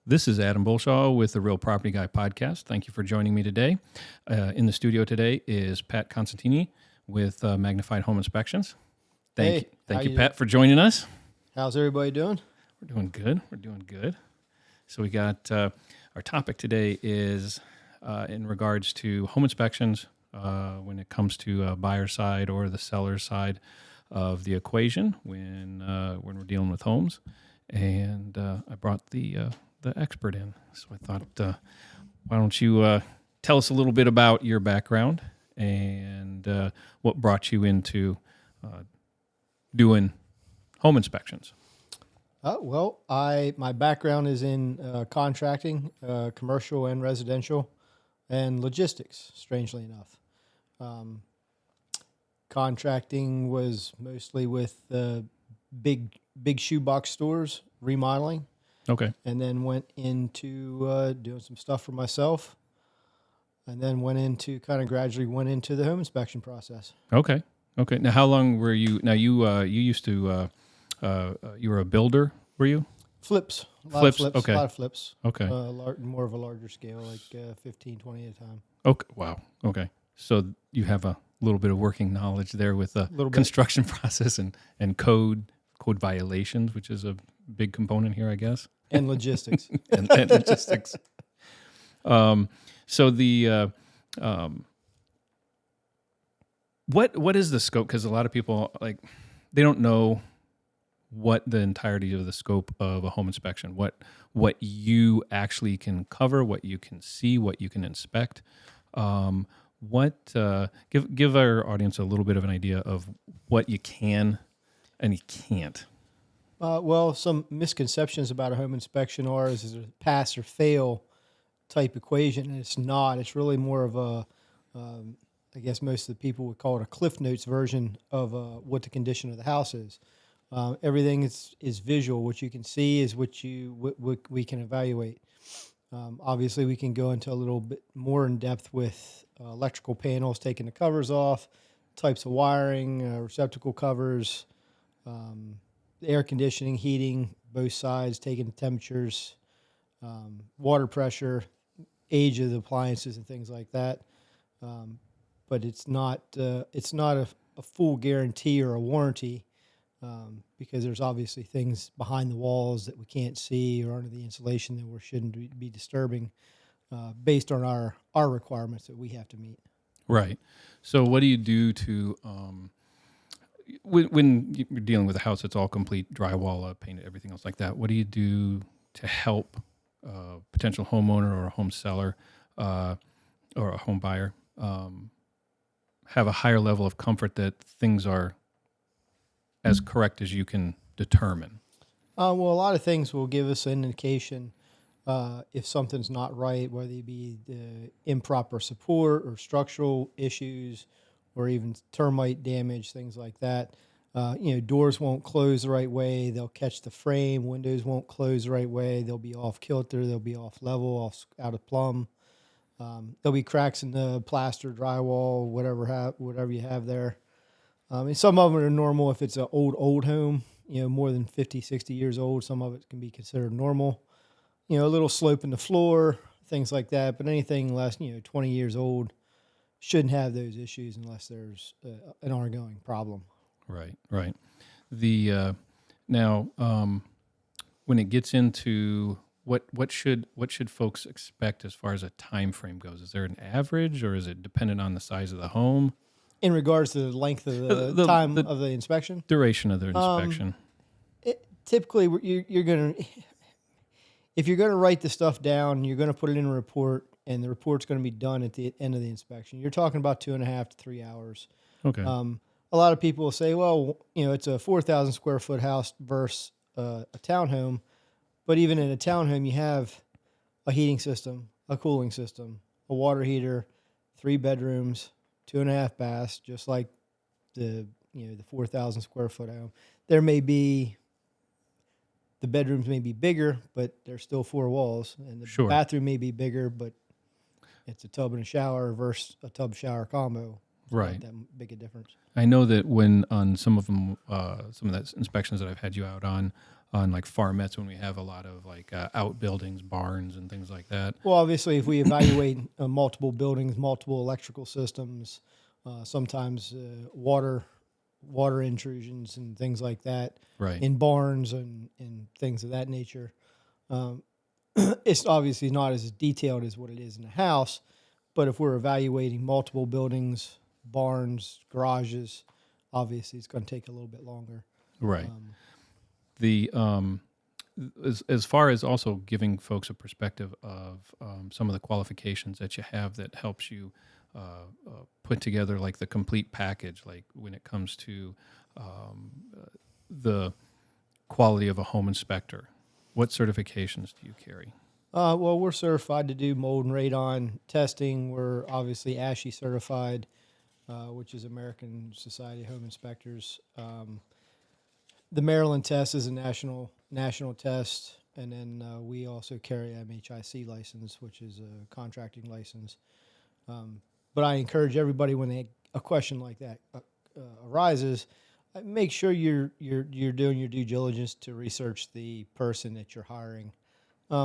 This is Adam Bolshaw with the Real Property Guy podcast. Thank you for joining me today. In the studio today is Pat Constantini with Magnified Home Inspections. Thank you, Pat, for joining us. How's everybody doing? We're doing good. So we got our topic today is in regards to home inspections when it comes to buyer side or the seller side of the equation when we're dealing with homes. And I brought the expert in. So I thought, why don't you tell us a little bit about your background and what brought you into doing home inspections? My background is in contracting, commercial and residential, and logistics, strangely enough. Contracting was mostly with big shoebox stores, remodeling. Okay. And then went into doing some stuff for myself, and then gradually went into the home inspection process. Okay. Now, how long were you? Now, you used to you were a builder, were you? Flips. A Flips. lot of flips. Okay. More of a larger scale, like 15, 20 at a time. Okay. Wow. Okay. So you have a little bit of working knowledge there with the construction process and code violations, which is a big component here, I guess. And logistics. and logistics. So the what is the scope? Because a lot of people they don't know what the entirety of the scope of a home inspection, what you actually can cover, what you can see, what you can inspect. Give our audience a little bit of an idea of what you can and you can't. Some misconceptions about a home inspection is a pass or fail type equation, and it's not. It's really more of a, I guess most of the people would call it a Cliff Notes version of what the condition of the house is. Everything is visual. What you can see is what we can evaluate. Obviously, we can go into a little bit more in depth with electrical panels, taking the covers off, types of wiring, receptacle covers, air conditioning, heating, both sides, taking temperatures, water pressure, age of the appliances, and things like that. But it's not a full guarantee or a warranty because there's obviously things behind the walls that we can't see or under the insulation that we shouldn't be disturbing based on our requirements that we have to meet. Right. So what do you do to when you're dealing with a house that's all complete, drywall, painted, everything else like that? What do you do to help a potential homeowner or a home seller or a home buyer have a higher level of comfort that things are as correct as you can determine? A lot of things will give us an indication if something's not right, whether it be the improper support or structural issues or even termite damage, things like that. Doors won't close the right way. They'll catch the frame. Windows won't close the right way. They'll be off kilter. They'll be off level, out of plumb. There'll be cracks in the plaster, drywall, whatever you have there. And some of them are normal if it's an old home, more than 50, 60 years old. Some of it can be considered normal. A little slope in the floor, things like that. But anything less, 20 years old shouldn't have those issues unless there's an ongoing problem. Right. The now when it gets into what should folks expect as far as a time frame goes? Is there an average, or is it dependent on the size of the home? In regards to the length of the time of the inspection? Duration of the inspection. Typically, you're going to, if you're going to write the stuff down, you're going to put it in a report, and the report's going to be done at the end of the inspection. You're talking about 2.5 to 3 hours. Okay. A lot of people will say, well, it's a 4,000 square foot house versus a townhome. But even in a townhome, you have a heating system, a cooling system, a water heater, 3 bedrooms, 2.5 baths, just like the 4,000 square foot home. The bedrooms may be bigger, but there's still 4 walls, and the bathroom may be bigger, but it's a tub and a shower versus a tub shower combo. Right. Not that big a difference. I know that when on some of them, some of the inspections that I've had you out on, on like farmettes when we have a lot of like outbuildings, barns, and things like that. Well, obviously, if we evaluate multiple buildings, multiple electrical systems, sometimes water intrusions and things like that Right. in barns and things of that nature. Um, it's obviously not as detailed as what it is in a house, but if we're evaluating multiple buildings, barns, garages, obviously it's going to take a little bit longer. Right. Um, The as far as also giving folks a perspective of some of the qualifications that you have that helps you put together like the complete package, like when it comes to the quality of a home inspector. What certifications do you carry? well, we're certified to do mold and radon testing. We're obviously ASHI certified, which is American Society of Home Inspectors. The Maryland test is a national test, and then we also carry MHIC license, which is a contracting license. But I encourage everybody when a question like that arises, make sure you're doing your due diligence to research the person that you're hiring.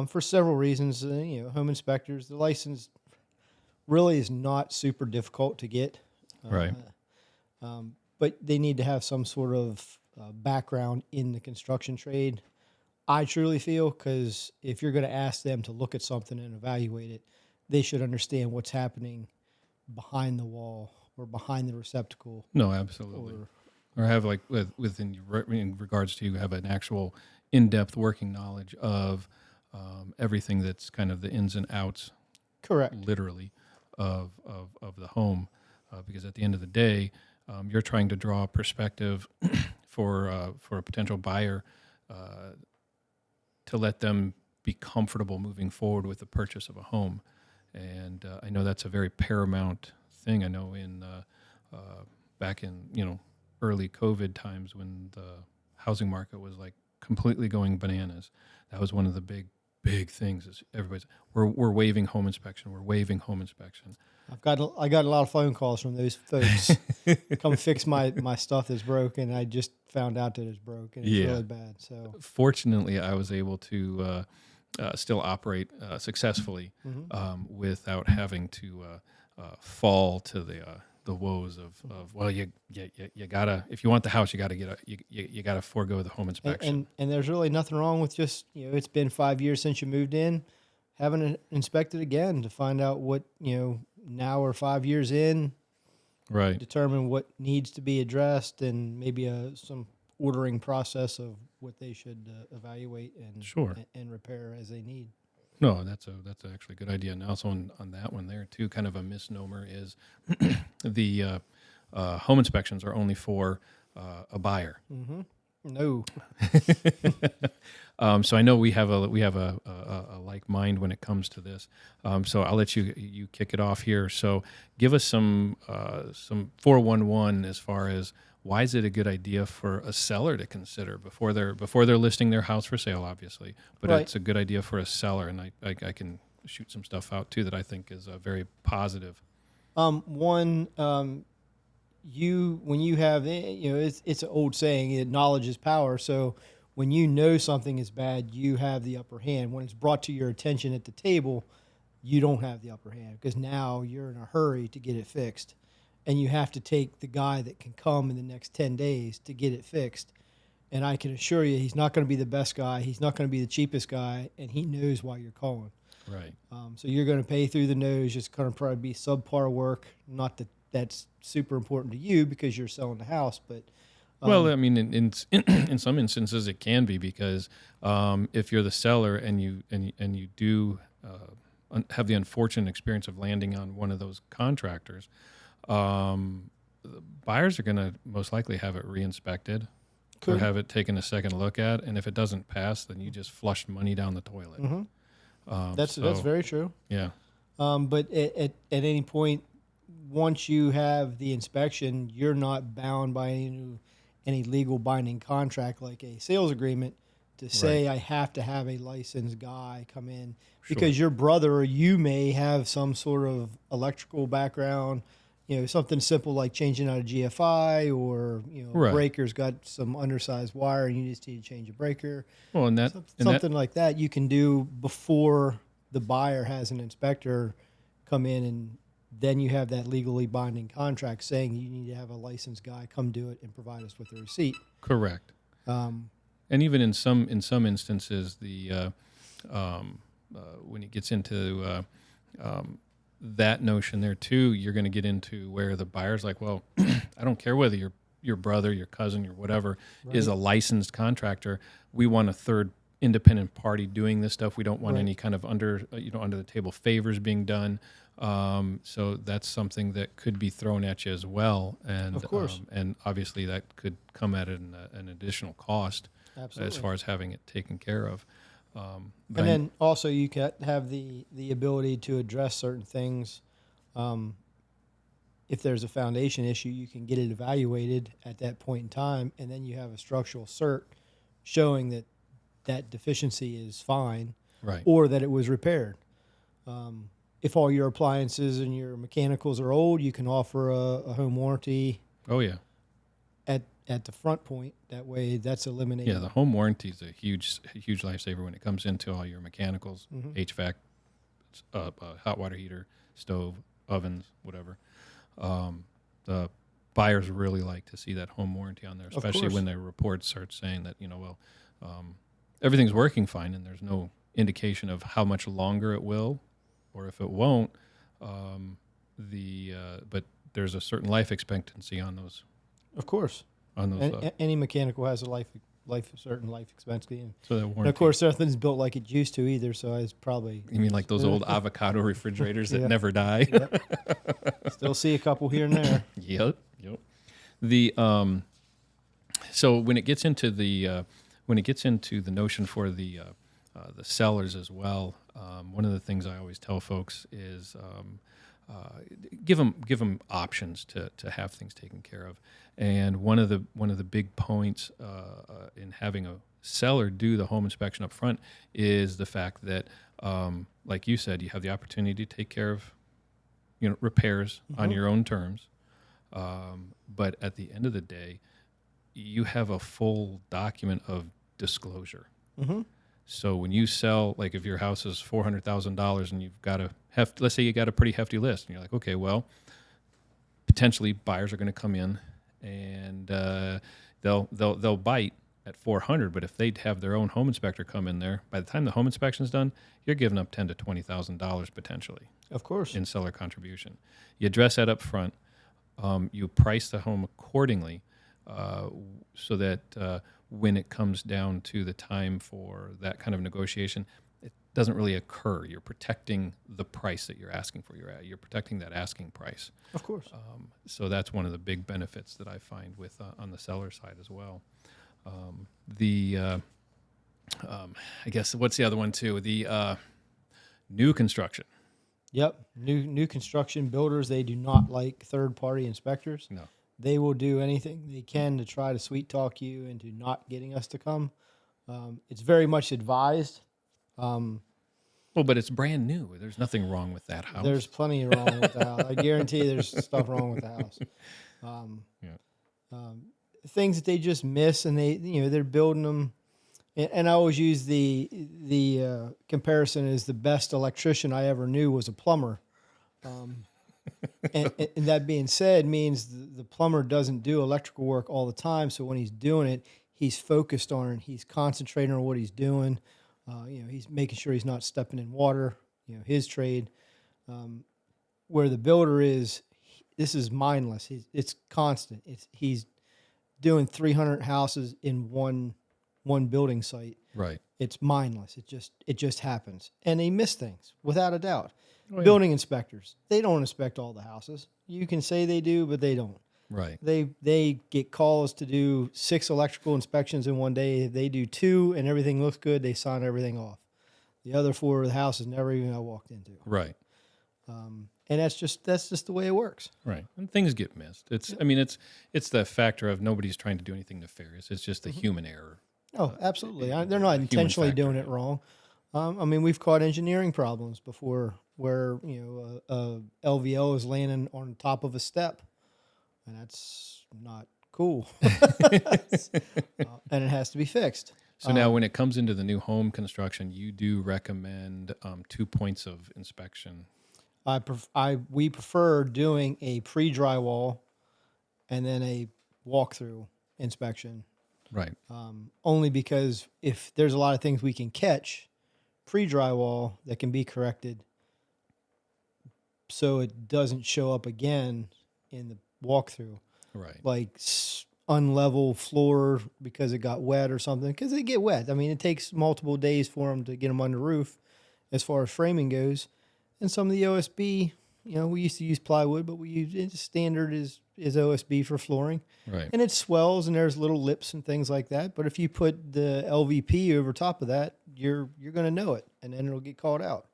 For several reasons, home inspectors, the license really is not super difficult to get, Right. but they need to have some sort of background in the construction trade. I truly feel, because if you're going to ask them to look at something and evaluate it, they should understand what's happening behind the wall or behind the receptacle. No, absolutely. Or have like within in regards to you have an actual in-depth working knowledge of everything that's kind of the ins and outs, Correct. literally, of the home, because at the end of the day, you're trying to draw a perspective for a potential buyer to let them be comfortable moving forward with the purchase of a home. And I know that's a very paramount thing. I know in back in early COVID times when the housing market was like completely going bananas, that was one of the big things. Is everybody's we're waiving home inspection. We're waiving home inspection. I got a lot of phone calls from those folks. Come fix my stuff that's broken. I just found out that it's broken. It's really bad. So fortunately, I was able to still operate successfully without having to fall to the woes of well, you gotta, if you want the house, you gotta you gotta forego the home inspection. and there's really nothing wrong with just it's been 5 years since you moved in, having it inspected again to find out what now we're 5 years in. Right. Determine what needs to be addressed and maybe some ordering process of what they should evaluate and Sure. and repair as they need. No, that's actually a good idea. And also on that one there too, kind of a misnomer is the home inspections are only for a buyer. Mm-hmm. No. So I know we have a like mind when it comes to this. So I'll let you kick it off here. So give us some 411 as far as why is it a good idea for a seller to consider before they're listing their house for sale, obviously, but Right. it's a good idea for a seller, and I can shoot some stuff out too that I think is very positive. One, when you have it's an old saying that knowledge is power. So when you know something is bad, you have the upper hand. When it's brought to your attention at the table, you don't have the upper hand because now you're in a hurry to get it fixed. And you have to take the guy that can come in the next 10 days to get it fixed. And I can assure you, he's not going to be the best guy. He's not going to be the cheapest guy, and he knows why you're calling. Right. So you're going to pay through the nose. It's going to probably be subpar work. Not that that's super important to you because you're selling the house, but well, I mean, in some instances it can be because if you're the seller and you do have the unfortunate experience of landing on one of those contractors, buyers are going to most likely have it re-inspected or have it taken a second look at, and if it doesn't pass, then you just flushed money down the toilet. Mm-hmm. That's very true. Yeah. But at any point, once you have the inspection, you're not bound by any legal binding contract like a sales agreement to say I have to have a licensed guy come in because your brother or you may have some sort of electrical background. something simple like changing out a GFI, or Right. breaker's got some undersized wire and you just need to change a breaker. Well, and that Something like that you can do before the buyer has an inspector come in, and then you have that legally binding contract saying you need to have a licensed guy come do it and provide us with a receipt. correct. And even in some instances, when it gets into that notion there too, you're going to get into where the buyer's like, well, I don't care whether your brother, your cousin, your whatever is a licensed contractor. We want a third independent party doing this stuff. We don't want any kind of under the table favors being done. So that's something that could be thrown at you as well. And Of course. And obviously that could come at an additional cost Absolutely. as far as having it taken care of. But And then also you can have the ability to address certain things. If there's a foundation issue, you can get it evaluated at that point in time, and then you have a structural cert showing that that deficiency is fine, right. or that it was repaired. If all your appliances and your mechanicals are old, you can offer a home warranty Oh yeah. at the front point. That way, that's eliminated. Yeah, the home warranty is a huge lifesaver when it comes into all your mechanicals, Mm-hmm. HVAC, hot water heater, stove, ovens, whatever. The buyers really like to see that home warranty on there, especially course. when their report starts saying that everything's working fine and there's no indication of how much longer it will or if it won't. But there's a certain life expectancy on those. Of course. Any mechanical has a certain life expectancy, and So that of warranty. course nothing's built like it used to either. So it's probably You mean like those old avocado refrigerators that Yeah. never die? still see a couple here and there. Yep. The so when it gets into the notion for the sellers as well, one of the things I always tell folks is give them options to have things taken care of. And one of the big points in having a seller do the home inspection up front is the fact that, like you said, you have the opportunity to take care of repairs on your own terms. But at the end of the day, you have a full document of disclosure. Mm-hmm. So when you sell, like if your house is $400,000 and you've got let's say you got a pretty hefty list, and you're like, okay, well, potentially buyers are going to come in and they'll bite at 400, but if they have their own home inspector come in there, by the time the home inspection's done, you're giving up $10,000 to $20,000 potentially Of course. in seller contribution. You address that up front. You price the home accordingly, so that when it comes down to the time for that kind of negotiation, it doesn't really occur. You're protecting the price that you're asking for. You're protecting that asking price. Of course. So that's one of the big benefits that I find with on the seller side as well. I guess what's the other one too? The new construction. Yep. New construction builders, they do not like third-party inspectors. No. They will do anything they can to try to sweet talk you into not getting us to come. It's very much advised. Well, but it's brand new. There's nothing wrong with that house. There's plenty wrong with the house. I guarantee there's stuff wrong with the house. Things that they just miss, and they're building them. And I always use the comparison is the best electrician I ever knew was a plumber. And that being said, means the plumber doesn't do electrical work all the time. So when he's doing it, he's focused on it. He's concentrating on what he's doing. He's making sure he's not stepping in water. His trade. Where the builder is, this is mindless. It's constant. He's doing 300 houses in one building site. Right. It's mindless. It just happens, and they miss things without a doubt. Oh, yeah. Building inspectors, they don't inspect all the houses. You can say they do, but they don't. Right. They get calls to do 6 electrical inspections in one day. If they do 2 and everything looks good, they sign everything off. The other 4 of the houses never even got walked into. Right. And that's just the way it works. Right. And things get missed. It's the factor of nobody's trying to do anything nefarious. It's just a human error. Oh, absolutely. They're not intentionally factor, doing it wrong. I mean, we've caught engineering problems before where, LVL is landing on top of a step, and that's not cool. And it has to be fixed. So now, when it comes into the new home construction, you do recommend 2 points of inspection. We prefer doing a pre-drywall and then a walkthrough inspection, Right. only because if there's a lot of things we can catch pre-drywall that can be corrected so it doesn't show up again in the walkthrough, Right. like unlevel floor because it got wet or something, because they get wet. I mean, it takes multiple days for them to get them on the roof as far as framing goes. And some of the OSB, we used to use plywood, but we use standard is OSB for flooring. Right. And it swells and there's little lips and things like that. But if you put the LVP over top of that, you're going to know it, and then it'll get called out,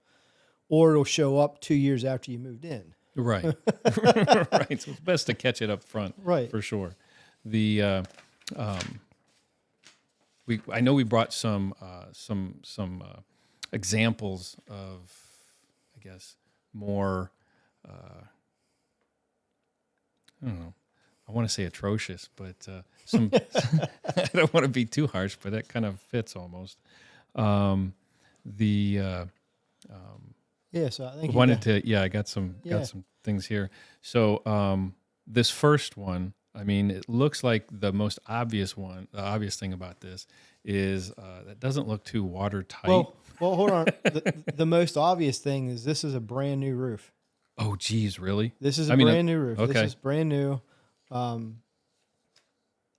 or it'll show up 2 years after you moved in. Right. Right. So it's best to catch it up front. Right. For sure. The I know we brought some examples of, I guess, more I don't know. I want to say atrocious, but some I don't want to be too harsh, but that kind of fits almost. Yeah, so I think I got some things here. So this first one, I mean, it looks like the most obvious one. The obvious thing about this is that doesn't look too watertight. Well, hold on. The most obvious thing is this is a brand new roof. Oh, geez, really? This is brand new roof. Okay. This is brand new. And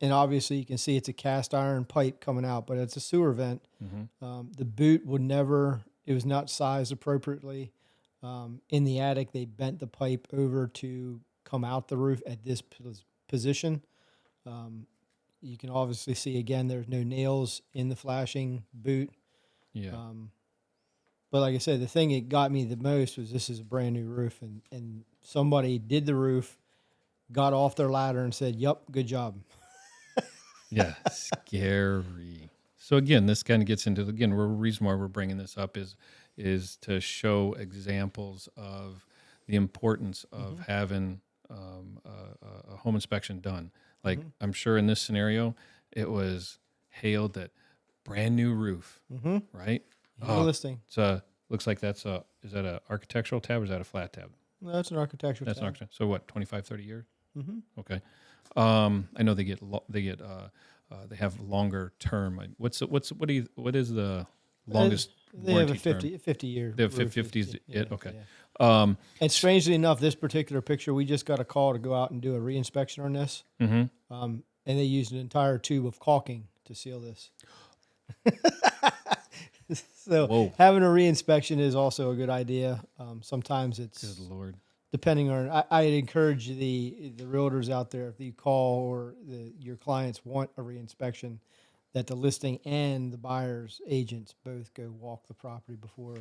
obviously you can see it's a cast iron pipe coming out, but it's a sewer vent. Mm-hmm. The boot it was not sized appropriately. In the attic, they bent the pipe over to come out the roof at this position. You can obviously see, again, there's no nails in the flashing boot. Yeah. But like I said, the thing that got me the most was this is a brand new roof, and somebody did the roof, got off their ladder and said, "Yep, good job." Yeah, scary. So again, this kind of gets into the reason why we're bringing this up is to show examples of the importance of having a home inspection done. Like I'm sure in this scenario, it was hailed that brand new roof, right? Listing. So looks like is that an architectural tab or is that a flat tab? No, that's an architectural That's tab. an architect. So what, 25, 30 years? Mm-hmm. Okay. I know they have longer term. What is the longest They have warranty a 50 year. They have roof. 50s. Okay. Yeah. And strangely enough, this particular picture, we just got a call to go out and do a reinspection on this. Mm-hmm. And they used an entire tube of caulking to seal this. So Whoa. having a reinspection is also a good idea. Sometimes it's Good Lord. depending on. I'd encourage the realtors out there, if you call or your clients want a reinspection, that the listing and the buyer's agents both go walk the property before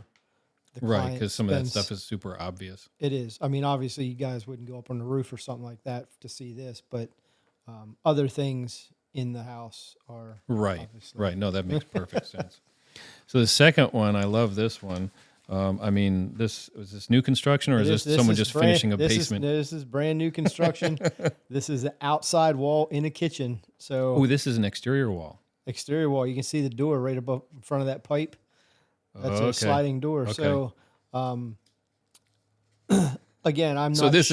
the client. Right, because some of that spends- stuff is super obvious. It is. I mean, obviously, you guys wouldn't go up on the roof or something like that to see this, but other things in the house are Right. obviously. Right. No, that makes perfect sense. So the second one, I love this one. I mean, was this new construction or is this someone just finishing a basement? This is brand new construction. This is an outside wall in a kitchen. So Oh, this is an exterior wall. exterior wall, you can see the door right above in front of that pipe. That's Okay. a sliding door. Okay. So, again, I'm not. So this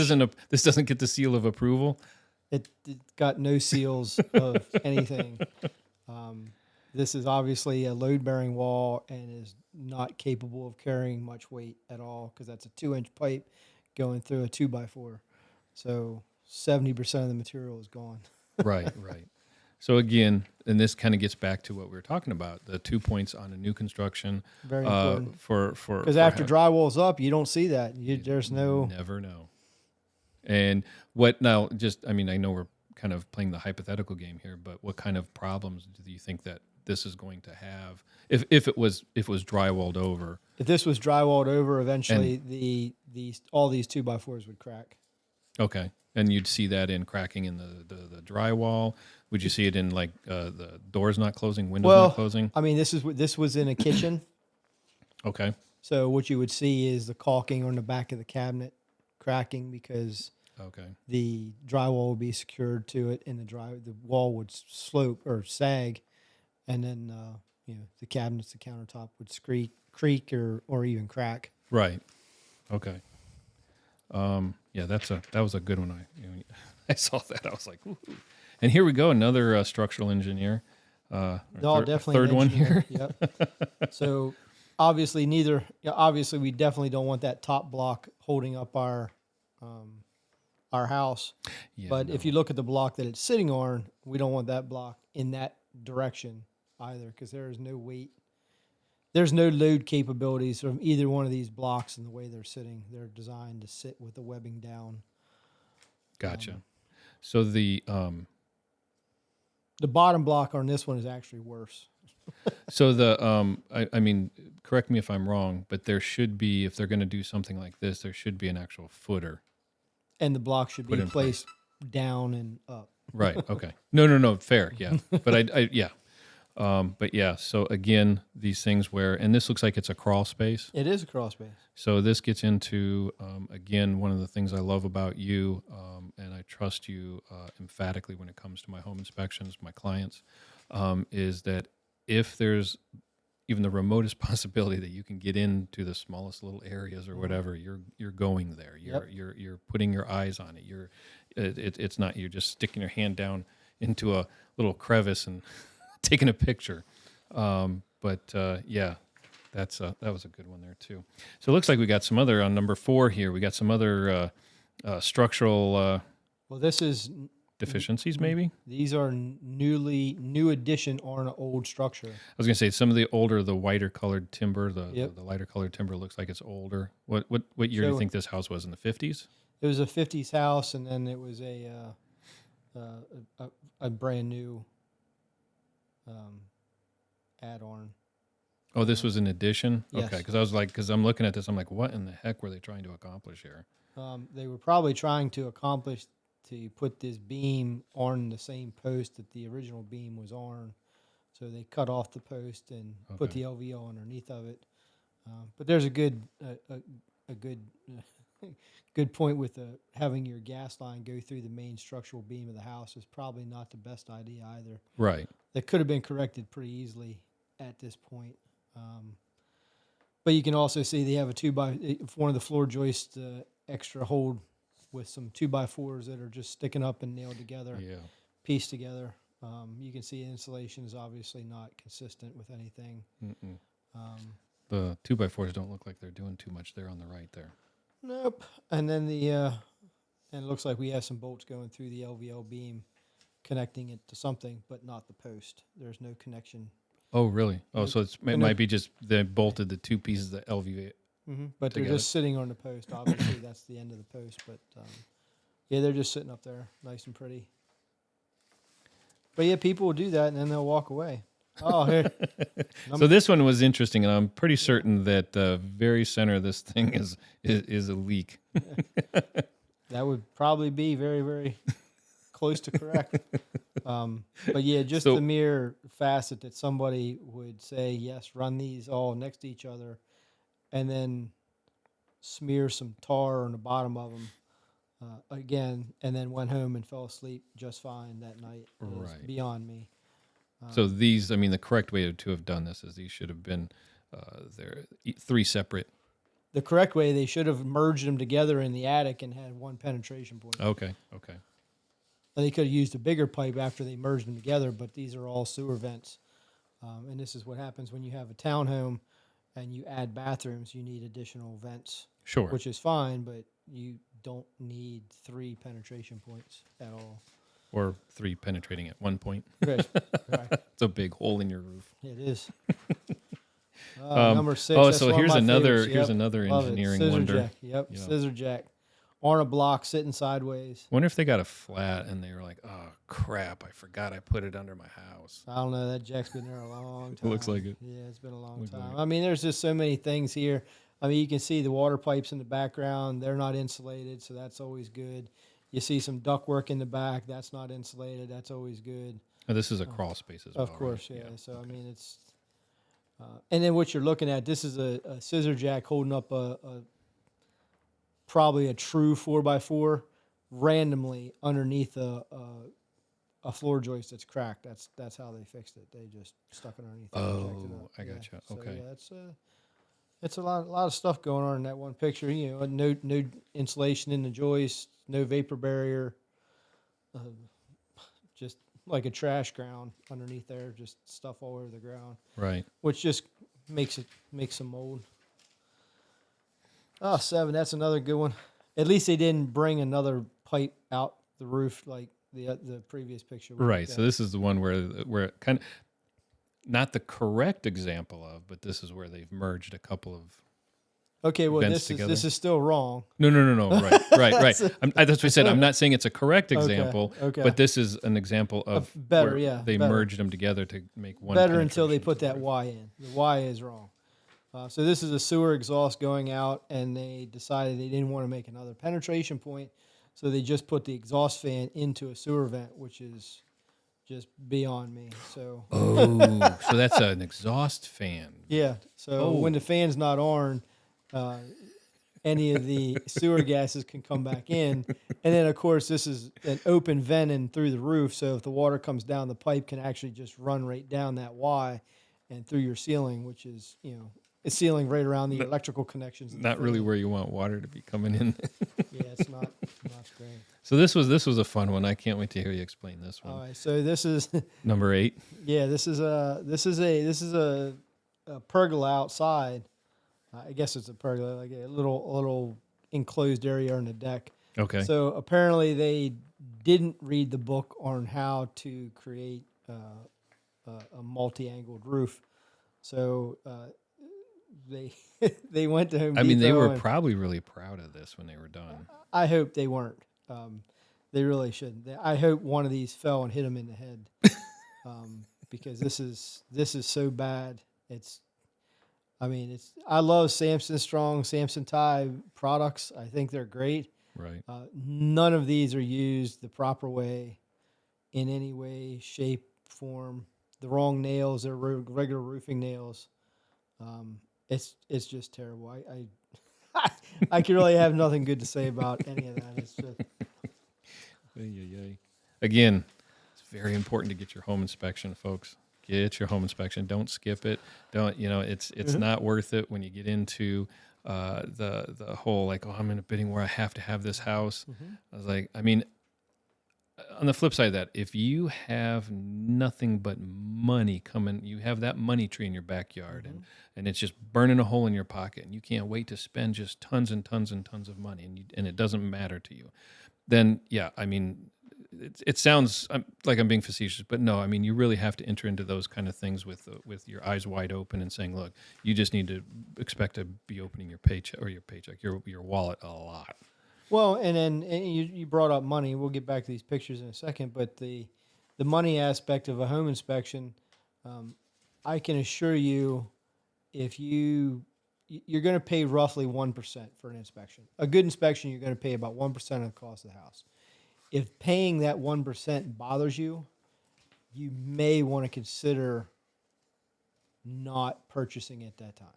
this doesn't get the seal of approval. It got no seals of anything. This is obviously a load-bearing wall and is not capable of carrying much weight at all because that's a 2-inch pipe going through a 2x4. So 70% of the material is gone. Right. So again, and this kind of gets back to what we were talking about, the 2 points on a new construction. Very important. For Because after drywall's up, you don't see that. There's no. Never know. And what now? I know we're kind of playing the hypothetical game here, but what kind of problems do you think that this is going to have if it was drywalled over? If this was drywalled over, eventually all these 2x4s would crack. Okay, and you'd see that in cracking in the drywall. Would you see it in like the doors not closing, windows not closing? I mean, this was in a kitchen, Okay. So what you would see is the caulking on the back of the cabinet cracking because Okay. the drywall would be secured to it, and the wall would slope or sag, and then the cabinets, the countertop would creak, or even crack. Right. Okay. Yeah, that was a good one. I saw that. I was like, ooh. And here we go, another structural engineer. Definitely third an one engineer. here. Yep. So obviously we definitely don't want that top block holding up our house. Yeah, But no. if you look at the block that it's sitting on, we don't want that block in that direction either, because there is no weight. There's no load capabilities from either one of these blocks in the way they're sitting. They're designed to sit with the webbing down. Gotcha. So the bottom block on this one is actually worse. I mean, correct me if I'm wrong, but there should be, if they're going to do something like this, there should be an actual footer. And the block should Put be in placed down and up. Right. Okay. No. Fair. Yeah. But yeah. But yeah. So again, these things and this looks like it's a crawl space. It is a crawl space. So this gets into again one of the things I love about you, and I trust you emphatically when it comes to my home inspections, my clients, is that if there's even the remotest possibility that you can get into the smallest little areas or whatever, you're going there. You're putting your eyes on it. It's not you're just sticking your hand down into a little crevice and taking a picture. Yeah, that was a good one there too. So it looks like we got some other on number 4 here. We got some other structural Well, this is deficiencies, maybe. these are new addition on an old structure. I was gonna say some of the whiter colored timber, Yep. the lighter colored timber looks like it's older. What year do you So- think this house was, in the 50s? It was a '50s house, and then it was a brand new add-on. Oh, this was an addition. Yes. Okay, because I'm looking at this, I'm like, what in the heck were they trying to accomplish here? They were probably trying to accomplish to put this beam on the same post that the original beam was on. So they cut off the post and put Okay. the LVL underneath of it. But there's a good good point with having your gas line go through the main structural beam of the house is probably not the best idea either. Right. That could have been corrected pretty easily at this point. But you can also see they have one of the floor joists extra hold with some 2x4s that are just sticking up and nailed together, Yeah. pieced together. You can see insulation is obviously not consistent with anything. Mm-mm. The 2x4s don't look like they're doing too much there on the right there. Nope. And then and it looks like we have some bolts going through the LVL beam, connecting it to something, but not the post. There's no connection. Oh, really? Oh, Nope. so it might be just they bolted the two pieces of LVA. But they're Together. just sitting on the post. Obviously, that's the end of the post. But yeah, they're just sitting up there, nice and pretty. But yeah, people will do that, and then they'll walk away. Oh, here. So this one was interesting, and I'm pretty certain that the very center of this thing is a leak. That would probably be very, very close to correct. But yeah, just So- the mere facet that somebody would say, yes, run these all next to each other, and then smear some tar on the bottom of them again, and then went home and fell asleep just fine that night is Right. beyond me. So these, I mean, the correct way to have done this is these should have been there 3 separate. The correct way, they should have merged them together in the attic and had one penetration point. Okay. And they could have used a bigger pipe after they merged them together, but these are all sewer vents. And this is what happens when you have a townhome and you add bathrooms, you need additional vents, Sure. which is fine, but you don't need 3 penetration points at all. Or 3 penetrating at one point. Right. Right. It's a big hole in your roof. It is. Number 6. Oh, that's so one of here's my another favorites. here's Yep. another Love it. engineering Scissor wonder. jack. Yep. Yep. Scissor jack. On a block, sitting sideways. Wonder if they got a flat and they were like, "Oh crap, I forgot I put it under my house." I don't know. That jack's been there a long time. Looks like it. Yeah, it's been a long Looks time. like it. I mean, there's just so many things here. I mean, you can see the water pipes in the background. They're not insulated, so that's always good. You see some ductwork in the back. That's not insulated. That's always good. Oh, this is a crawl space as well. Of course, right? yeah. So, I mean, And then what you're looking at, this is a scissor jack holding up probably a true 4x4 randomly underneath a floor joist that's cracked. That's how they fixed it. They just stuck it underneath. Oh, I gotcha. So, Okay. yeah, it's a lot of stuff going on in that one picture. You know, no insulation in the joist, no vapor barrier, just like a trash ground underneath there, just stuff all over the ground, Right. which just makes some mold. Oh, 7, that's another good one. At least they didn't bring another pipe out the roof like the previous picture. we Right. looked So at. this is the one where kind of not the correct example of, but this is where they've merged a couple of. Okay, well events this together. is still wrong. No. Right. That's what I said. I'm not saying it's a correct example, okay. but this is an example of better, where yeah, they better. merged them together to make one. Better until they penetration put to the that roof. Y in. The Y is wrong. So this is a sewer exhaust going out, and they decided they didn't want to make another penetration point, so they just put the exhaust fan into a sewer vent, which is just beyond me. So Oh, so that's an exhaust fan. yeah, so Oh. when the fan's not on, any of the sewer gases can come back in, and then of course this is an open vent in through the roof, so if the water comes down, the pipe can actually just run right down that Y and through your ceiling, which is it's sealing right around the electrical connections. of the Not really fan. where you want water to be coming in. Yeah, it's not great. So this was a fun one. I can't wait to hear you explain this one. All right, so this is Number 8. yeah, this is a pergola outside. I guess it's a pergola, like a little enclosed area on the deck. Okay. So apparently they didn't read the book on how to create a multi-angled roof. So they they went to Home I mean, they Depot were and probably really proud of this when they were done. I hope they weren't. They really shouldn't. I hope one of these fell and hit them in the head, because this is so bad. I love Samson Strong, Samson Tie products. I think they're great. Right. None of these are used the proper way, in any way, shape, form. The wrong nails, they're regular roofing nails. It's just terrible. I can really have nothing good to say about any of that. It's just Again, it's very important to get your home inspection, folks. Get your home inspection. Don't skip it. Don't it's not worth it when you get into the whole like, oh, I'm in a bidding war, I have to have this house. I was like, I mean, on the flip side of that, if you have nothing but money coming, you have that money tree in your backyard and it's just burning a hole in your pocket and you can't wait to spend just tons and tons and tons of money and it doesn't matter to you, then yeah, I mean, it sounds like I'm being facetious, but no, I mean, you really have to enter into those kind of things with your eyes wide open and saying, look, you just need to expect to be opening your wallet a lot. well, and then you brought up money. We'll get back to these pictures in a second, but the money aspect of a home inspection, I can assure you, if you're going to pay roughly 1% for an inspection. A good inspection, you're going to pay about 1% of the cost of the house. If paying that 1% bothers you, you may want to consider not purchasing at that time.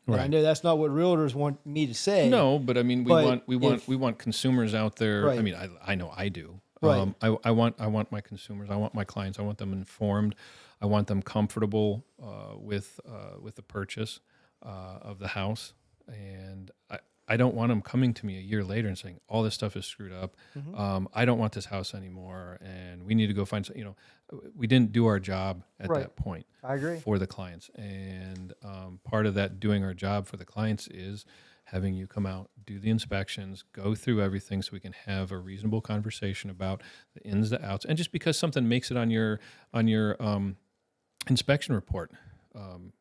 Right. I know that's not what realtors want me to say. No, but I mean, we want consumers out there. Right. I mean, I know I do. Right. I want my consumers. I want my clients. I want them informed. I want them comfortable with the purchase of the house, and I don't want them coming to me a year later and saying all this stuff is screwed up. I don't want this house anymore, and we need to go find. We didn't do our job at Right. that point. I agree. For the clients, and part of that doing our job for the clients is having you come out, do the inspections, go through everything so we can have a reasonable conversation about the ins, the outs, and just because something makes it on your inspection report,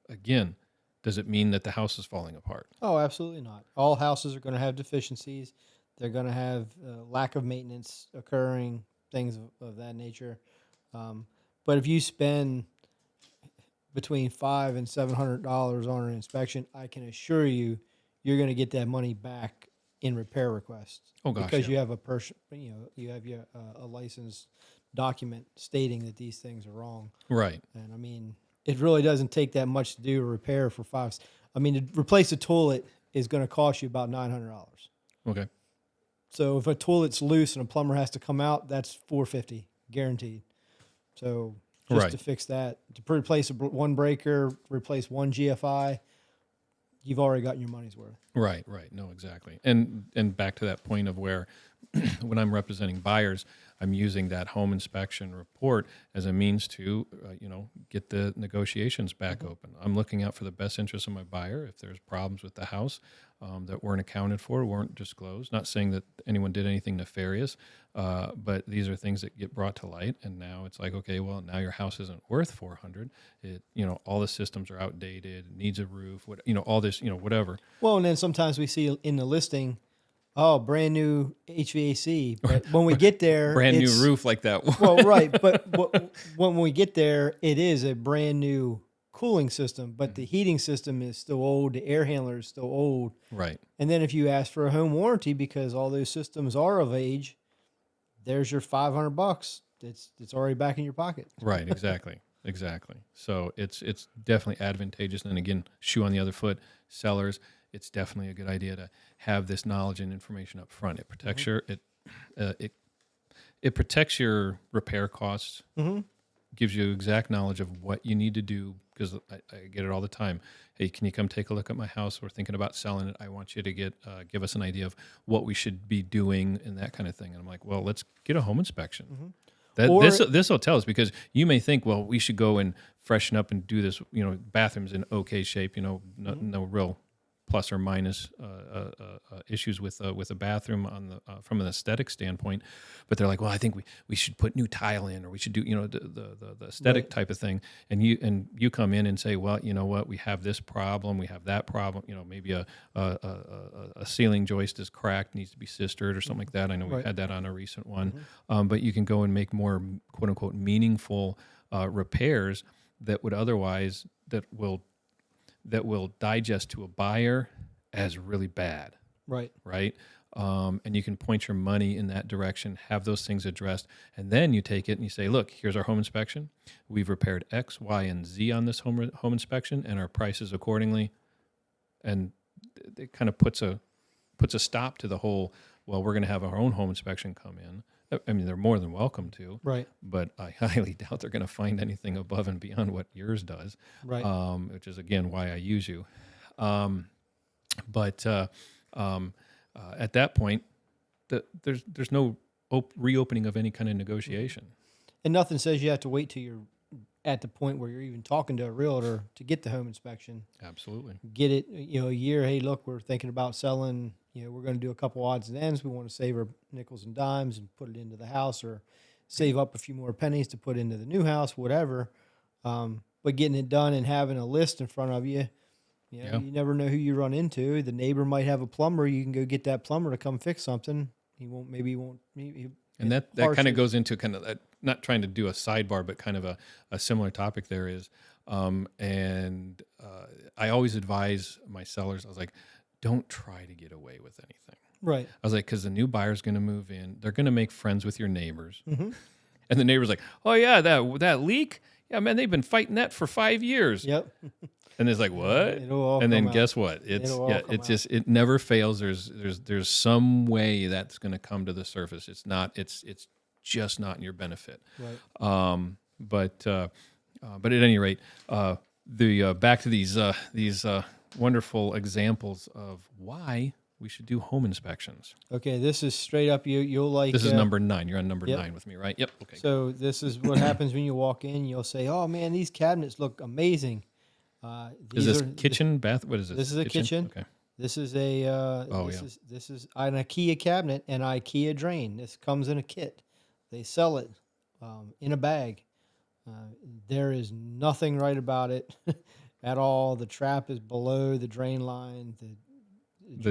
again, does it mean that the house is falling apart? Oh, absolutely not. All houses are going to have deficiencies. They're going to have lack of maintenance occurring, things of that nature. But if you spend between $500 and $700 on an inspection, I can assure you, you're going to get that money back in repair requests. Oh gosh, because yeah. you have a person, you have a licensed document stating that these things are wrong. Right. And I mean, it really doesn't take that much to do a repair for five. I mean, to replace a toilet is going to cost you about $900. Okay. So if a toilet's loose and a plumber has to come out, that's $450 guaranteed. So just Right. to fix that, to replace one breaker, replace one GFI, you've already gotten your money's worth. Right, right. No, exactly. And back to that point of where when I'm representing buyers, I'm using that home inspection report as a means to, get the negotiations back open. I'm looking out for the best interest of my buyer. If there's problems with the house that weren't accounted for, weren't disclosed, not saying that anyone did anything nefarious, but these are things that get brought to light. And now it's like, okay, well, now your house isn't worth 400. All the systems are outdated, it needs a roof, all this, whatever. Well, and then sometimes we see in the listing, oh, brand new HVAC. But when we get there, Brand new it's- roof like that. Well, right, but when we get there, it is a brand new cooling system, but the heating system is still old. The air handler is still old. Right. And then if you ask for a home warranty because all those systems are of age, there's your $500. It's already back in your pocket. Right, exactly. Exactly. So it's definitely advantageous. And again, shoe on the other foot, sellers, it's definitely a good idea to have this knowledge and information up front. It protects it protects your repair costs, gives you exact knowledge of what you need to do, because I get it all the time. Hey, can you come take a look at my house? We're thinking about selling it. I want you to give us an idea of what we should be doing and that kind of thing. And I'm like, well, let's get a home inspection. This will tell us, because you may think, well, we should go and freshen up and do this. Bathroom's in okay shape. No real plus or minus issues with a bathroom from an aesthetic standpoint. But they're like, well, I think we should put new tile in, or we should do the aesthetic type of thing. And you come in and say, well, you know what, we have this problem, we have that problem. Maybe a ceiling joist is cracked, needs to be sistered or something like that. I know we had that on a recent one. But you can go and make more quote unquote meaningful repairs that would otherwise that will digest to a buyer as really bad. Right. And you can point your money in that direction, have those things addressed, and then you take it and you say, look, here's our home inspection. We've repaired X, Y, and Z on this home inspection, and our prices accordingly. And it kind of puts a stop to the whole, well, we're going to have our own home inspection come in. I mean, they're more than welcome to, Right. but I highly doubt they're going to find anything above and beyond what yours does, Right. Which is, again, why I use you. But at that point, there's no reopening of any kind of negotiation. And nothing says you have to wait till you're at the point where you're even talking to a realtor to get the home inspection. Absolutely. Get it, a year. Hey, look, we're thinking about selling. We're going to do a couple odds and ends. We want to save our nickels and dimes and put it into the house, or save up a few more pennies to put into the new house, whatever. But getting it done and having a list in front of you, you never know who you run into. The neighbor might have a plumber. You can go get that plumber to come fix something. He won't. And that kind of goes into kind of not trying to do a sidebar, but kind of a similar topic there is. And I always advise my sellers, I was like, don't try to get away with anything. Right. I was like, because the new buyer's going to move in. They're going to make friends with your neighbors. And the neighbor's like, oh, yeah, that leak? Yeah, man, they've been fighting that for 5 years. Yep. And it's like, what? And then guess what? It never fails. There's some way that's going to come to the surface. It's just not in your benefit. Right. But at any rate, back to these wonderful examples of why we should do home inspections. Okay, this is straight up. You'll like. This is number 9. You're on number 9 with me, right? Yep. Okay. So this is what happens when you walk in. You'll say, "Oh man, these cabinets look amazing." Is this kitchen, bath? What is this? This is a kitchen. Okay. This is a. This is an IKEA cabinet and IKEA drain. This comes in a kit. They sell it in a bag. There is nothing right about it at all. The trap is below the drain line. The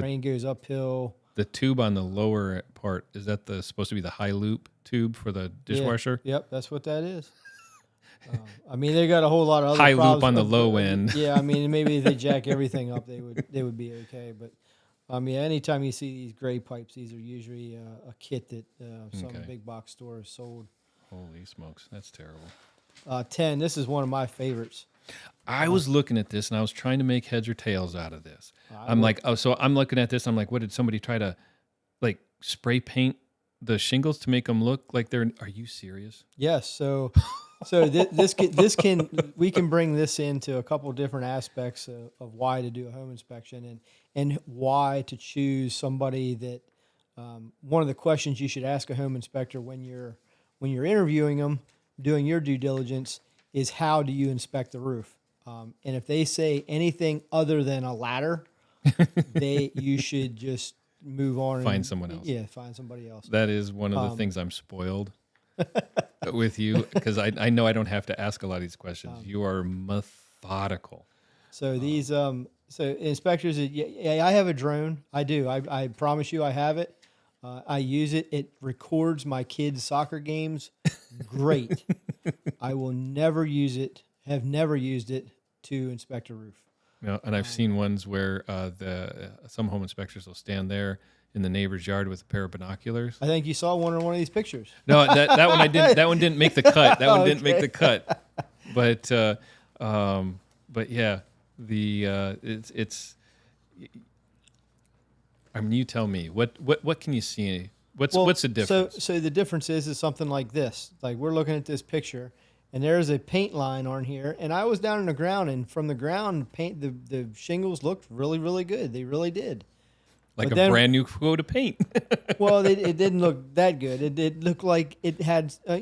drain goes uphill. The tube on the lower part, is that supposed to be the high loop tube for the dishwasher? Yeah, yep, that's what that is. I mean, they got a whole lot of other high problems loop on the low end. Yeah, I mean, maybe if they jack everything up, they would be okay. But I mean, anytime you see these gray pipes, these are usually a kit that some big box store has sold. Holy smokes, that's terrible. 10. This is one of my favorites. I was looking at this and I was trying to make heads or tails out of this. I I'm would- like, oh, so I'm looking at this. I'm like, what did somebody try to like spray paint the shingles to make them look like they're? Are you serious? Yes. So we can bring this into a couple of different aspects of why to do a home inspection and why to choose somebody that. One of the questions you should ask a home inspector when you're interviewing them, doing your due diligence, is how do you inspect the roof? And if they say anything other than a ladder, you should just move on. Find someone else. Yeah, find somebody else. That is one of the things I'm spoiled with you because I know I don't have to ask a lot of these questions. You are methodical. So these so inspectors, yeah, I have a drone. I do. I promise you, I have it. I use it. It records my kids' soccer games. Great. I will never use it. Have never used it to inspect a roof. You and I've seen ones where some home inspectors will stand there in the neighbor's yard with a pair of binoculars. I think you saw one in one of these pictures. No, that one I didn't. That one didn't make the cut. That one didn't make Okay. the cut. But yeah, it's. I mean, you tell me what can you see? What's the difference? So the difference is something like this. Like we're looking at this picture, and there's a paint line on here. And I was down on the ground, and from the ground, the shingles looked really, really good. They really did. Like but a then- brand new coat of paint. Well, it didn't look that good. It looked like it had a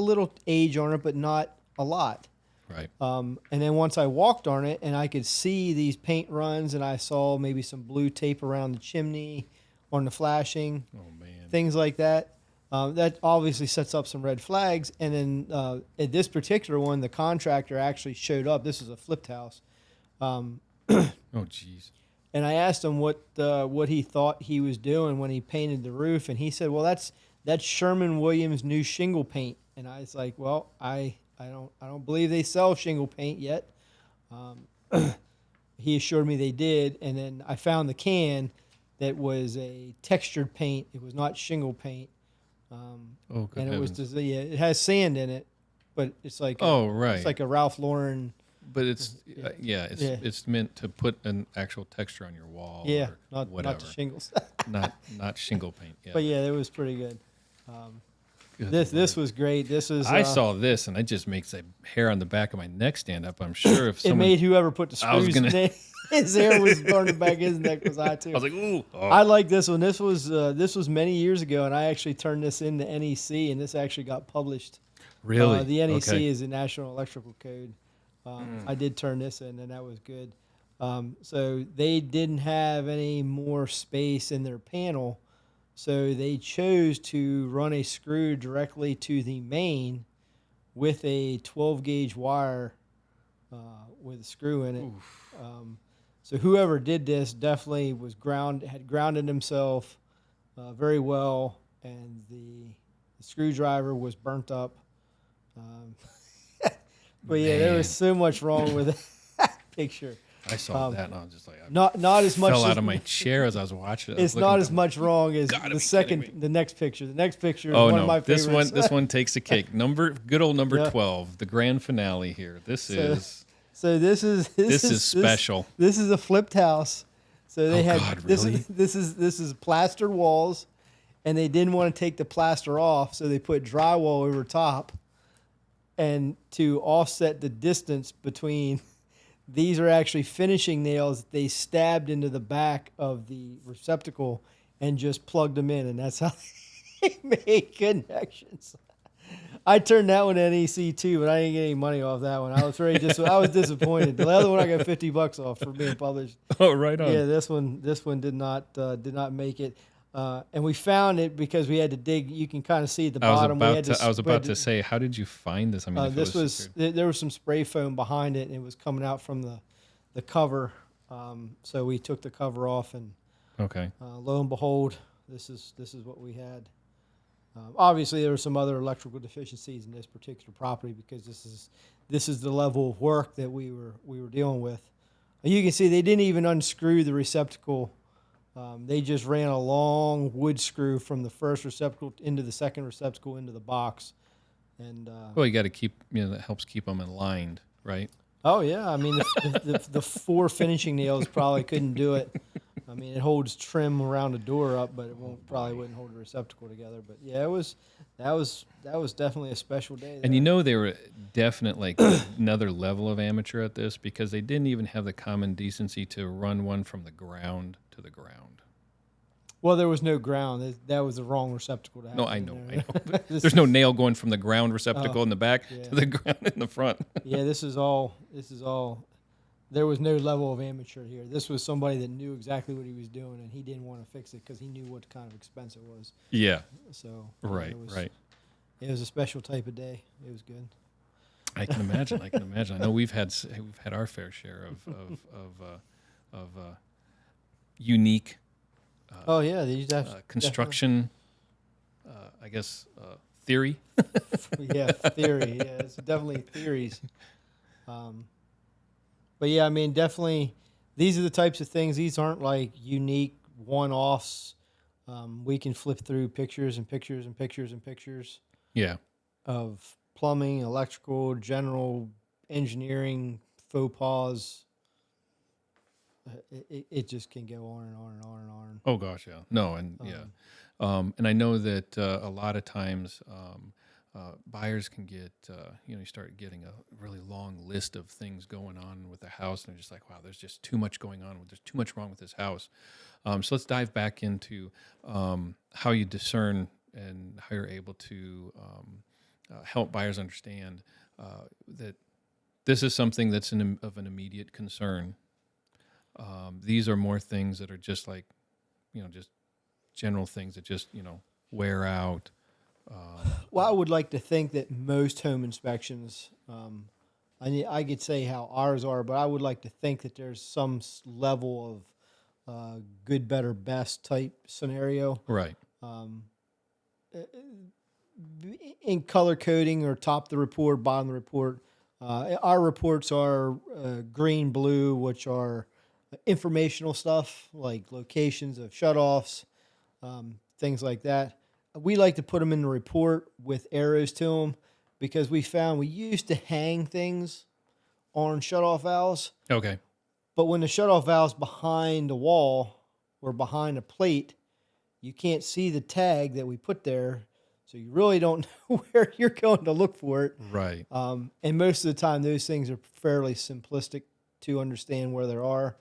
little age on it, but not a lot. Right. And then once I walked on it, and I could see these paint runs, and I saw maybe some blue tape around the chimney, on the flashing. Oh man. Things like that. That obviously sets up some red flags. And then at this particular one, the contractor actually showed up. This is a flipped house. Oh jeez. And I asked him what he thought he was doing when he painted the roof. And he said, well, that's Sherman-Williams new shingle paint. And I was like, well, I don't believe they sell shingle paint yet. He assured me they did. And then I found the can that was a textured paint. It was not shingle paint. Oh good And it heavens. was it has sand in it, but it's like right. it's like a Ralph Lauren. But it's Yeah. it's meant to put an actual texture on your wall. Yeah, or not whatever. the shingles. not shingle paint. Yeah. But yeah, it was pretty good. Good This Lord. was great. This is I saw this and it just makes the hair on the back of my neck stand up. I'm sure if it someone made whoever put the I was screws gonna- in it, his hair was on the back of his neck was I too. I was like, ooh, oh. I like this one. This was many years ago, and I actually turned this into NEC, and this actually got published. really? The NEC Okay. is the National Electrical Code. I did turn this in, and that was good. So they didn't have any more space in their panel, so they chose to run a screw directly to the main with a 12-gauge wire with a screw in it. So whoever did this definitely had grounded himself very well, and the screwdriver was burnt up. But yeah, there was so much wrong with that picture. I saw that and I was just like, I Not as much. fell as, out of my chair as I was watching it. I was It's not looking as at- much wrong as Gotta the be second, kidding me. the next picture. The next picture is Oh one no! of my This favorites. one takes the cake. Good old number Yeah. 12, the grand finale here. This is So this is special. This is a flipped house. So they Oh, had God, this really? this is plastered walls, and they didn't want to take the plaster off, so they put drywall over top, and to offset the distance between. These are actually finishing nails that they stabbed into the back of the receptacle and just plugged them in, and that's how they made connections. I turned that one NEC too, but I didn't get any money off that one. I was I was disappointed. The other one I got $50 off for being published. oh right on. Yeah, this one did not make it. And we found it because we had to dig. You can kind of see at the bottom. We had I was spread about the- to say, how did you find this? I mean, if this it was there was some spray foam behind it, and it was coming out from the cover. So we took the cover off, and okay. lo and behold, this is what we had. Obviously, there were some other electrical deficiencies in this particular property because this is the level of work that we were dealing with. And you can see they didn't even unscrew the receptacle. They just ran a long wood screw from the first receptacle into the second receptacle into the box, and Well, you got to keep. That helps keep them aligned, right? Oh yeah, I mean the four finishing nails probably couldn't do it. I mean, it holds trim around the door up, but it won't probably wouldn't hold the receptacle together. But yeah, that was definitely a special day And there. they were definitely another level of amateur at this because they didn't even have the common decency to run one from the ground to the ground. Well, there was no ground. That was the wrong receptacle to have. No, it I in know. there. There's no nail going from the ground receptacle in the back yeah. to the ground in the front. Yeah, this is all. There was no level of amateur here. This was somebody that knew exactly what he was doing, and he didn't want to fix it because he knew what kind of expense it was. Yeah. So Right. it was, Right. It was a special type of day. It was good. I can imagine. I know we've had our fair share of unique Oh yeah, they used to have construction. I guess theory. yeah, theory. Yeah, it's definitely theories. But yeah, I mean, definitely, these are the types of things. These aren't like unique one-offs. We can flip through pictures and pictures and pictures and pictures Yeah. of plumbing, electrical, general engineering, faux pas. It just can go on and on and on and on. Oh gosh, yeah. No, and and I know that a lot of times buyers can get you start getting a really long list of things going on with the house, and they're just like, wow, there's just too much going on. There's too much wrong with this house. So let's dive back into how you discern and how you're able to help buyers understand that this is something that's of an immediate concern. These are more things that are just like, just general things that just, wear out. Well, I would like to think that most home inspections, I could say how ours are, but I would like to think that there's some level of good, better, best type scenario. Right. In color coding or top the report, bottom the report. Our reports are green, blue, which are informational stuff like locations of shutoffs, things like that. We like to put them in the report with arrows to them because we found we used to hang things on shutoff valves, Okay. but when the shutoff valve's behind a wall or behind a plate, you can't see the tag that we put there, so you really don't know where you're going to look for it. Right. And most of the time, those things are fairly simplistic to understand where they are.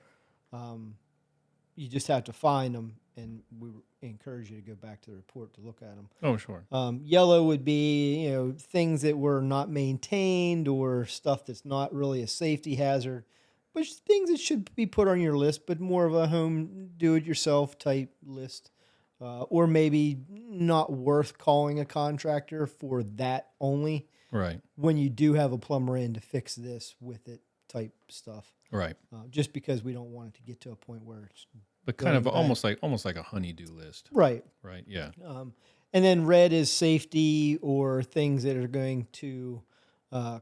You just have to find them, and we encourage you to go back to the report to look at them. Oh, sure. Yellow would be, things that were not maintained or stuff that's not really a safety hazard, but things that should be put on your list, but more of a home do-it-yourself type list. Or maybe not worth calling a contractor for that only Right. when you do have a plumber in to fix this with it type stuff. Right. Just because we don't want it to get to a point where it's But kind of going back. almost like a honey-do list. Right. Right. Yeah. And then red is safety or things that are going to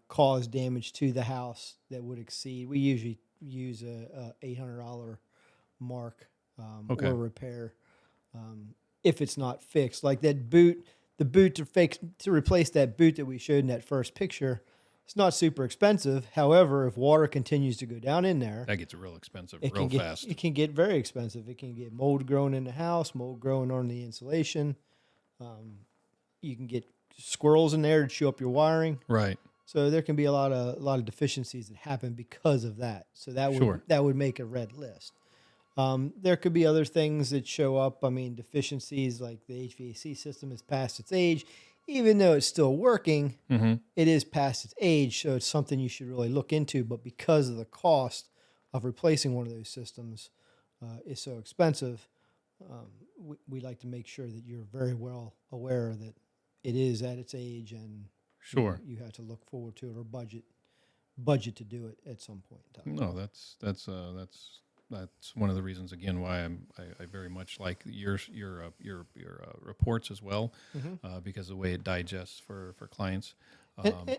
cause damage to the house that would exceed. We usually use a $800 mark Okay. or repair if it's not fixed. Like that boot, the boot to replace that boot that we showed in that first picture. It's not super expensive. However, if water continues to go down in there, That gets real expensive it real can get fast. it can get very expensive. It can get mold growing in the house, mold growing on the insulation. You can get squirrels in there to chew up your wiring. Right. So there can be a lot of deficiencies that happen because of that. So Sure. that would make a red list. There could be other things that show up. I mean, deficiencies like the HVAC system is past its age. Even though it's still working, it is past its age, so it's something you should really look into. But because of the cost of replacing one of those systems is so expensive, we like to make sure that you're very well aware that it is at its age and Sure. you have to look forward to it or budget to do it at some point in time. No, that's one of the reasons again why I very much like your reports as well, because of the way it digests for clients.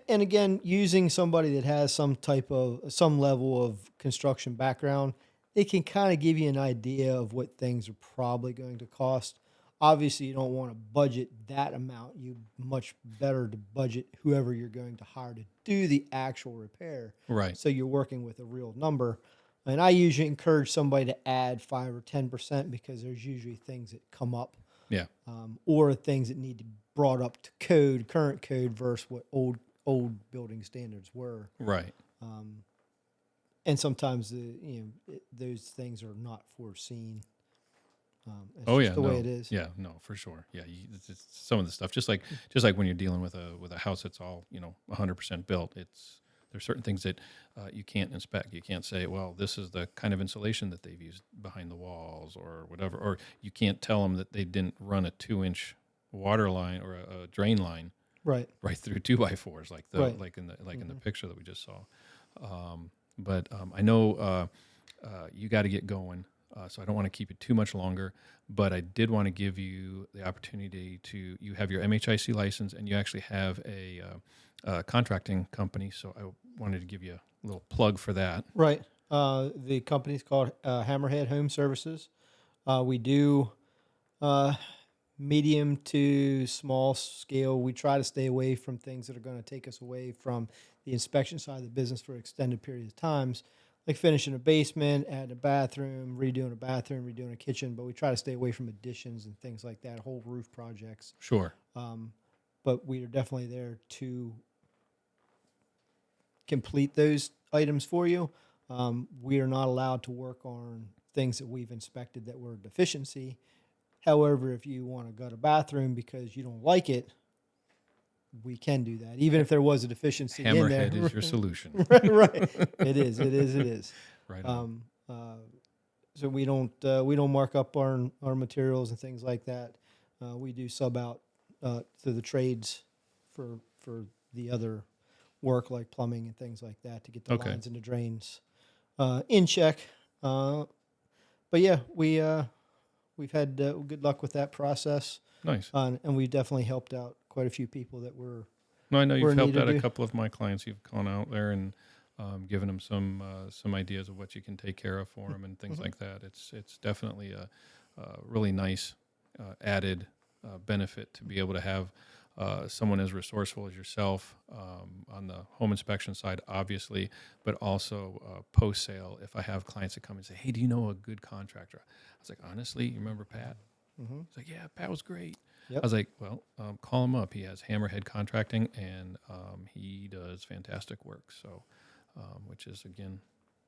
And again, using somebody that has some level of construction background, it can kind of give you an idea of what things are probably going to cost. Obviously, you don't want to budget that amount. You much better to budget whoever you're going to hire to do the actual repair. Right. So you're working with a real number. And I usually encourage somebody to add 5 or 10% because there's usually things that come up, Yeah. or things that need to be brought up to code, current code versus what old building standards were. Right. And sometimes those things are not foreseen. It's Oh just yeah, the way no. it is. Yeah, no, for sure. Yeah, it's some of the stuff, just like when you're dealing with a house that's all 100% built. There's certain things that you can't inspect. You can't say, well, this is the kind of insulation that they've used behind the walls or whatever. Or you can't tell them that they didn't run a 2-inch water line or a drain line Right. through 2x4s like in the picture that we just saw. But I know you got to get going. So I don't want to keep it too much longer, but I did want to give you the opportunity you have your MHIC license and you actually have a contracting company. So I wanted to give you a little plug for that. Right. The company's called Hammerhead Home Services. We do medium to small scale. We try to stay away from things that are going to take us away from the inspection side of the business for extended periods of times, like finishing a basement, adding a bathroom, redoing a kitchen. But we try to stay away from additions and things like that, whole roof projects. Sure. But we are definitely there to complete those items for you. We are not allowed to work on things that we've inspected that were a deficiency. However, if you want to gut a bathroom because you don't like it, we can do that, even if there was a deficiency in there. Hammerhead is your solution. Right. It is. Right on. So we don't mark up our materials and things like that. We do sub out to the trades for the other work like plumbing and things like that to get the lines and the drains in check. But yeah, we've had good luck with that process. Nice. And we've definitely helped out quite a few people that were. No, I know you've helped out a to. couple of my clients. You've gone out there and given them some ideas of what you can take care of for them and things like that. It's definitely a really nice added benefit to be able to have someone as resourceful as yourself on the home inspection side, obviously, but also post-sale. If I have clients that come and say, hey, do you know a good contractor? I was like, honestly, you remember Pat? Mm-hmm. He's like, yeah, Pat was great. Yep. I was like, well, call him up. He has Hammerhead Contracting, and he does fantastic work. So, which is, again,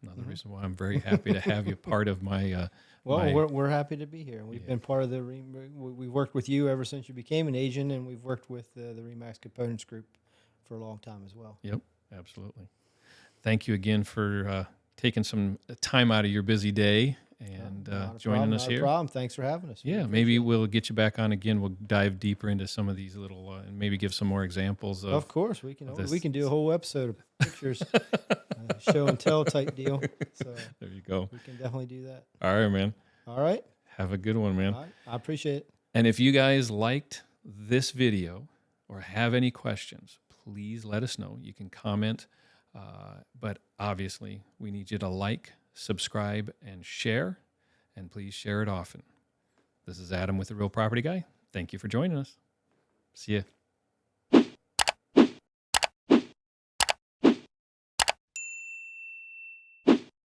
another reason why I'm very happy to have you part of my... we're happy to be here. We've been part of the... we worked with you ever since you became an agent, and we've worked with the Remax Components Group for a long time as well. Yep, absolutely. Thank you again for taking some time out of your busy day and joining us here. No problem. Thanks for having us. Yeah, maybe we'll get you back on again. We'll dive deeper into some of these little and maybe give some more examples of. Of course, we can do a whole episode of pictures, show and tell type deal. So there you go. We can definitely do that. All right, man. All right. Have a good one, man. All right. I appreciate it. And if you guys liked this video or have any questions, please let us know. You can comment, but obviously we need you to like, subscribe, and share, and please share it often. This is Adam with The Real Property Guy. Thank you for joining us. See ya.